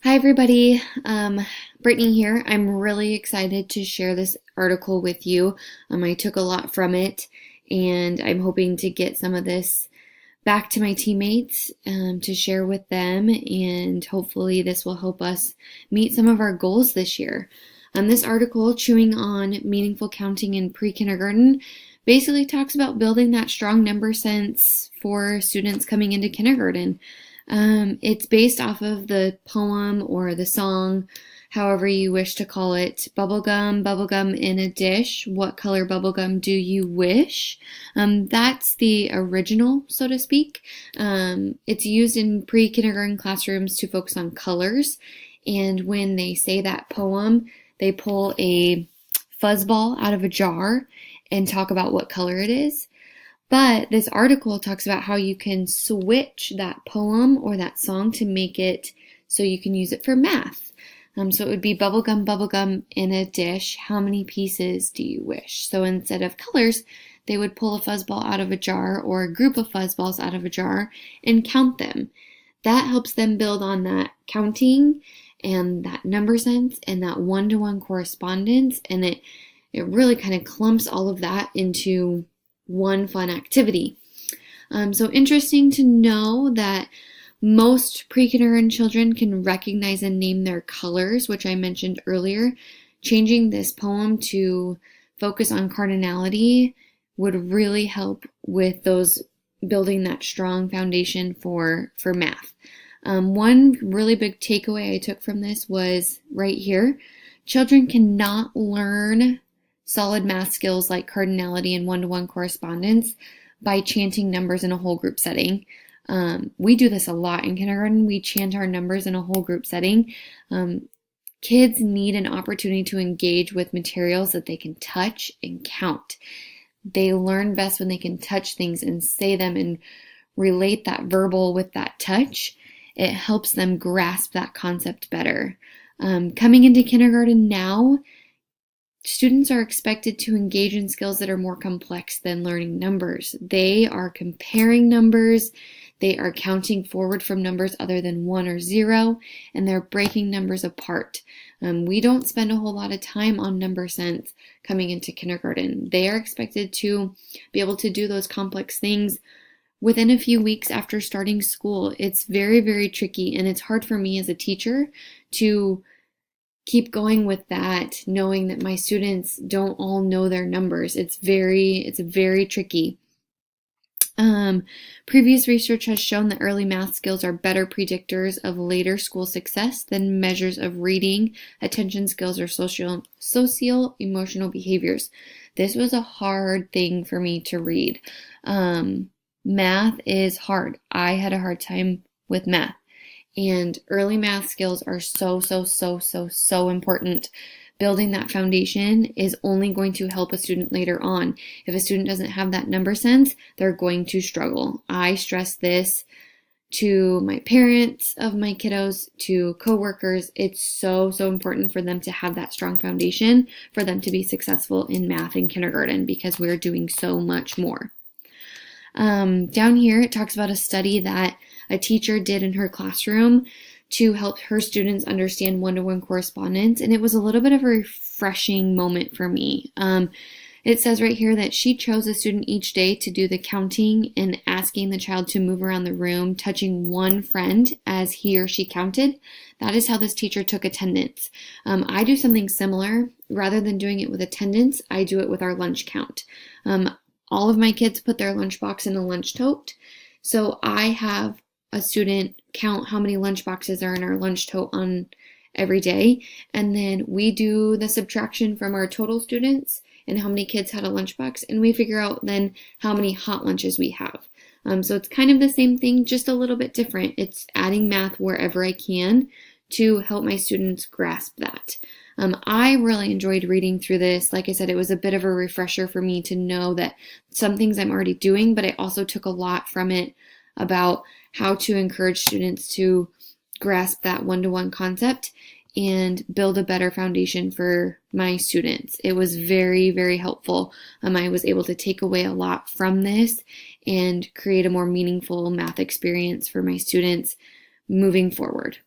Hi, everybody. Brittany here. I'm really excited to share this article with you. I took a lot from it, and I'm hoping to get some of this back to my teammates to share with them, and hopefully, this will help us meet some of our goals this year. This article, Chewing on Meaningful Counting in Pre-Kindergarten, basically talks about building that strong number sense for students coming into kindergarten. It's based off of the poem or the song, however you wish to call it. Bubblegum, bubblegum in a dish. What color bubblegum do you wish? That's the original, so to speak. It's used in pre-kindergarten classrooms to focus on colors. And when they say that poem, they pull a fuzzball out of a jar and talk about what color it is. But this article talks about how you can switch that poem or that song to make it so you can use it for math. So it would be bubblegum, bubblegum in a dish. How many pieces do you wish? So instead of colors, they would pull a fuzzball out of a jar or a group of fuzzballs out of a jar and count them. That helps them build on that counting and that number sense and that one-to-one correspondence. And it really kind of clumps all of that into one fun activity. So interesting to know that most pre-kindergarten children can recognize and name their colors, which I mentioned earlier. Changing this poem to focus on cardinality would really help with those building that strong foundation for math. One really big takeaway I took from this was right here. Children cannot learn solid math skills like cardinality and one-to-one correspondence by chanting numbers in a whole group setting. We do this a lot in kindergarten. We chant our numbers in a whole group setting. Kids need an opportunity to engage with materials that they can touch and count. They learn best when they can touch things and say them and relate that verbal with that touch. It helps them grasp that concept better. Coming into kindergarten now, students are expected to engage in skills that are more complex than learning numbers. They are comparing numbers, they are counting forward from numbers other than 1 or 0, and they're breaking numbers apart. We don't spend a whole lot of time on number sense coming into kindergarten. They are expected to be able to do those complex things within a few weeks after starting school. It's very, very tricky, and it's hard for me as a teacher to keep going with that, knowing that my students don't all know their numbers. It's very tricky. Previous research has shown that early math skills are better predictors of later school success than measures of reading, attention skills, or socio-emotional behaviors. This was a hard thing for me to read. Math is hard. I had a hard time with math. And early math skills are so important. Building that foundation is only going to help a student later on. If a student doesn't have that number sense, they're going to struggle. I stress this to my parents of my kiddos, to coworkers. It's so important for them to have that strong foundation for them to be successful in math in kindergarten because we're doing so much more. Down here, it talks about a study that a teacher did in her classroom to help her students understand one-to-one correspondence, and it was a little bit of a refreshing moment for me. It says right here that she chose a student each day to do the counting and asking the child to move around the room, touching one friend as he or she counted. That is how this teacher took attendance. I do something similar. Rather than doing it with attendance, I do it with our lunch count. All of my kids put their lunchbox in a lunch tote. So I have a student count how many lunch boxes are in our lunch tote on every day. And then we do the subtraction from our total students and how many kids had a lunchbox. And we figure out then how many hot lunches we have. So it's kind of the same thing, just a little bit different. It's adding math wherever I can to help my students grasp that. I really enjoyed reading through this. Like I said, it was a bit of a refresher for me to know that some things I'm already doing, but I also took a lot from it about how to encourage students to grasp that one-to-one concept and build a better foundation for my students. It was very helpful. I was able to take away a lot from this and create a more meaningful math experience for my students moving forward.